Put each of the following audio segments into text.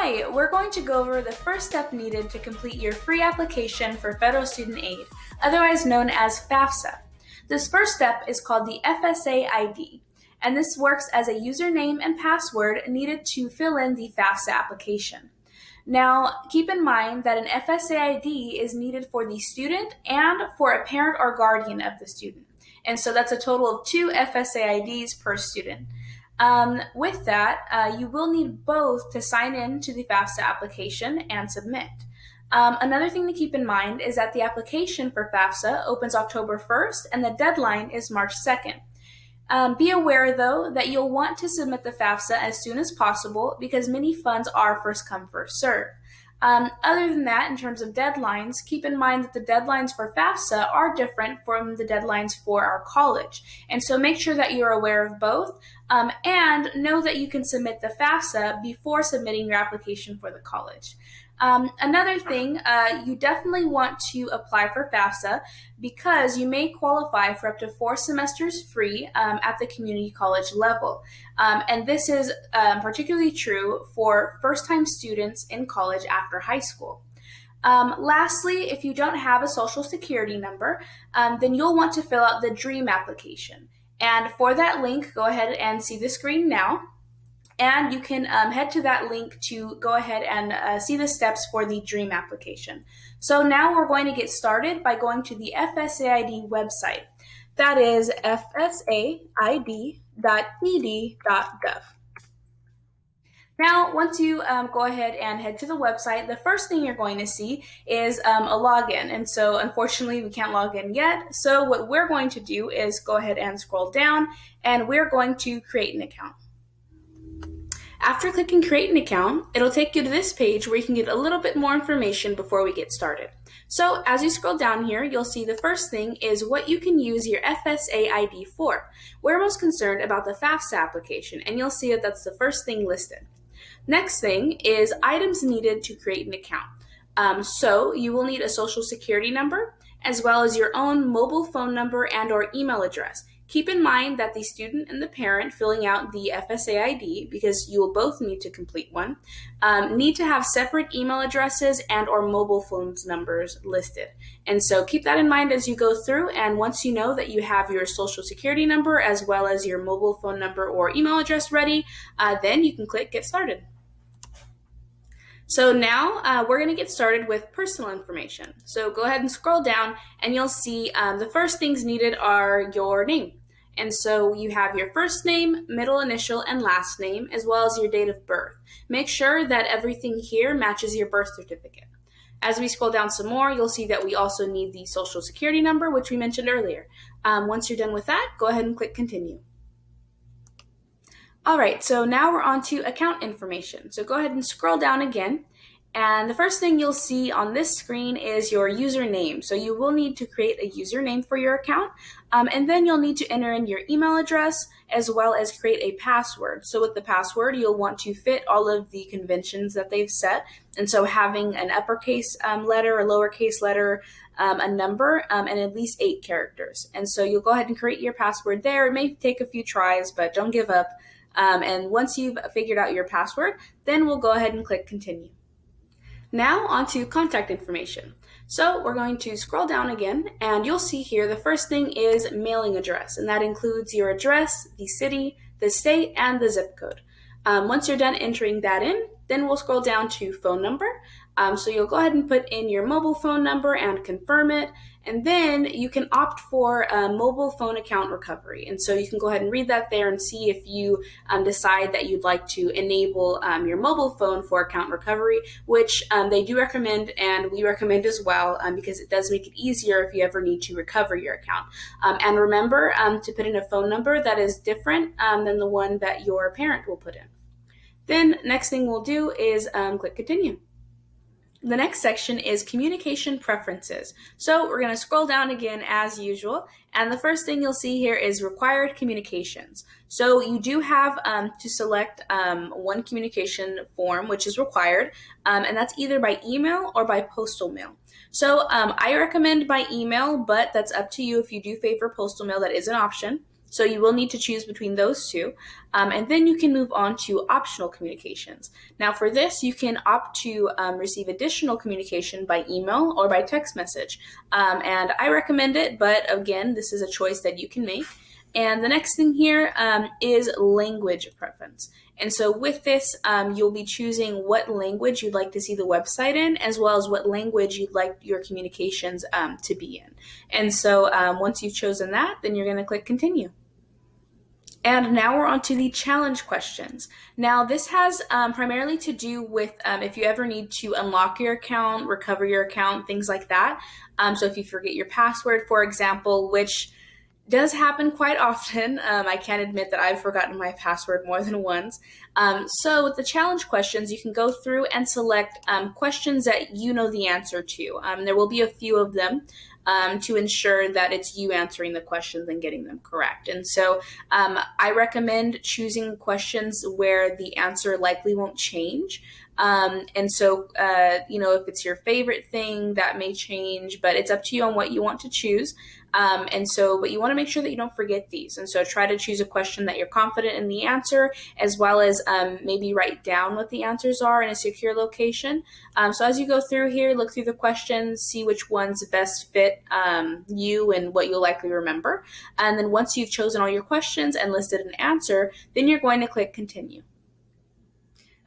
Hi, we're going to go over the first step needed to complete your free application for federal student aid, otherwise known as FAFSA. This first step is called the FSA ID, and this works as a username and password needed to fill in the FAFSA application. Now, keep in mind that an FSA ID is needed for the student and for a parent or guardian of the student. And so that's a total of 2 FSA IDs per student. With that, you will need both to sign in to the FAFSA application and submit. Another thing to keep in mind is that the application for FAFSA opens October 1st and the deadline is March 2nd. Be aware, though, that you'll want to submit the FAFSA as soon as possible because many funds are first come, first serve. Other than that, in terms of deadlines, keep in mind that the deadlines for FAFSA are different from the deadlines for our college. And so make sure that you're aware of both and know that you can submit the FAFSA before submitting your application for the college. Another thing, you definitely want to apply for FAFSA because you may qualify for up to 4 semesters free at the community college level. And this is particularly true for first-time students in college after high school. Lastly, if you don't have a social security number, then you'll want to fill out the DREAM application. And for that link, go ahead and see the screen now. And you can head to that link to go ahead and see the steps for the DREAM application. So now we're going to get started by going to the FSA ID website. That is fsaid.ed.gov. Now, once you go ahead and head to the website, the first thing you're going to see is a login. And so, unfortunately, we can't log in yet. So what we're going to do is go ahead and scroll down, and we're going to create an account. After clicking Create an Account, it'll take you to this page where you can get a little bit more information before we get started. So as you scroll down here, you'll see the first thing is what you can use your FSA ID for. We're most concerned about the FAFSA application, and you'll see that that's the first thing listed. Next thing is items needed to create an account. So you will need a social security number, as well as your own mobile phone number and or email address. Keep in mind that the student and the parent filling out the FSA ID, because you will both need to complete one, need to have separate email addresses and or mobile phone numbers listed. And so keep that in mind as you go through, and once you know that you have your social security number as well as your mobile phone number or email address ready, then you can click Get Started. So now we're going to get started with personal information. So go ahead and scroll down and you'll see the first things needed are your name. And so you have your first name, middle initial, and last name, as well as your date of birth. Make sure that everything here matches your birth certificate. As we scroll down some more, you'll see that we also need the social security number, which we mentioned earlier. Once you're done with that, go ahead and click Continue. All right, so now we're on to account information. So go ahead and scroll down again. And the first thing you'll see on this screen is your username. So you will need to create a username for your account, and then you'll need to enter in your email address as well as create a password. So with the password, you'll want to fit all of the conventions that they've set. And so having an uppercase letter, a lowercase letter, a number, and at least 8 characters. And so you'll go ahead and create your password there. It may take a few tries, but don't give up. And once you've figured out your password, then we'll go ahead and click Continue. Now onto contact information. So we're going to scroll down again, and you'll see here the first thing is mailing address, and that includes your address, the city, the state, and the zip code. Once you're done entering that in, then we'll scroll down to phone number. So you'll go ahead and put in your mobile phone number and confirm it, and then you can opt for a mobile phone account recovery. And so you can go ahead and read that there and see if you decide that you'd like to enable your mobile phone for account recovery, which they do recommend, and we recommend as well, because it does make it easier if you ever need to recover your account. And remember to put in a phone number that is different than the one that your parent will put in. Then next thing we'll do is click Continue. The next section is communication preferences. So we're going to scroll down again as usual, and the first thing you'll see here is required communications. So you do have to select one communication form which is required, and that's either by email or by postal mail. So I recommend by email, but that's up to you. If you do favor postal mail, that is an option. So you will need to choose between those two, and then you can move on to optional communications. Now for this, you can opt to receive additional communication by email or by text message, and I recommend it, but again, this is a choice that you can make. And the next thing here is language preference. And so with this, you'll be choosing what language you'd like to see the website in, as well as what language you'd like your communications to be in. And so once you've chosen that, then you're going to click continue. And now we're on to the challenge questions. Now this has primarily to do with if you ever need to unlock your account, recover your account, things like that. So if you forget your password, for example, which does happen quite often. I can't admit that I've forgotten my password more than once. So with the challenge questions, you can go through and select questions that you know the answer to. There will be a few of them to ensure that it's you answering the questions and getting them correct. And so I recommend choosing questions where the answer likely won't change. And so, if it's your favorite thing, that may change, but it's up to you on what you want to choose. But you want to make sure that you don't forget these. And so try to choose a question that you're confident in the answer, as well as maybe write down what the answers are in a secure location. So as you go through here, look through the questions, see which ones best fit you and what you'll likely remember. And then once you've chosen all your questions and listed an answer, then you're going to click continue.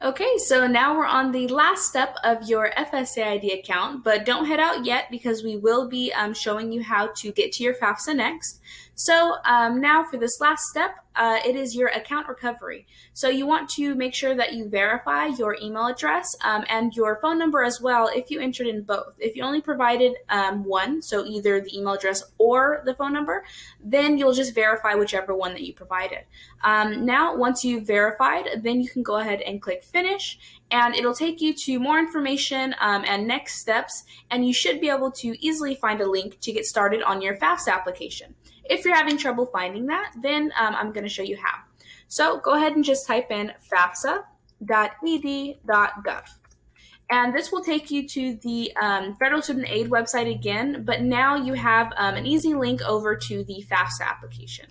Okay, so now we're on the last step of your FSA ID account, but don't head out yet because we will be showing you how to get to your FAFSA next. So now for this last step, it is your account recovery. So you want to make sure that you verify your email address and your phone number as well if you entered in both. If you only provided one, so either the email address or the phone number, then you'll just verify whichever one that you provided. Now, once you've verified, then you can go ahead and click finish, and it'll take you to more information and next steps, and you should be able to easily find a link to get started on your FAFSA application. If you're having trouble finding that, then I'm going to show you how. So go ahead and just type in FAFSA.ed.gov. And this will take you to the Federal Student Aid website again, but now you have an easy link over to the FAFSA application.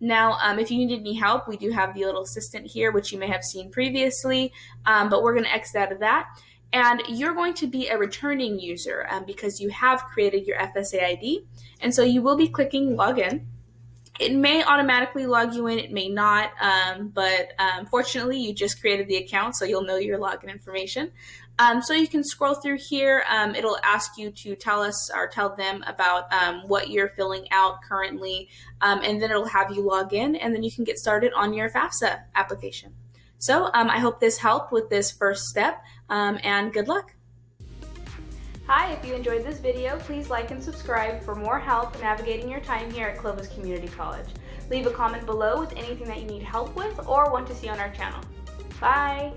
Now, if you need any help, we do have the little assistant here, which you may have seen previously, but we're going to exit out of that. And you're going to be a returning user because you have created your FSA ID. And so you will be clicking login. It may automatically log you in, it may not, but fortunately you just created the account, so you'll know your login information. So you can scroll through here. It'll ask you to tell us or tell them about what you're filling out currently, and then it'll have you log in, and then you can get started on your FAFSA application. So I hope this helped with this first step, and good luck. Hi, if you enjoyed this video, please like and subscribe for more help navigating your time here at Clovis Community College. Leave a comment below with anything that you need help with or want to see on our channel. Bye!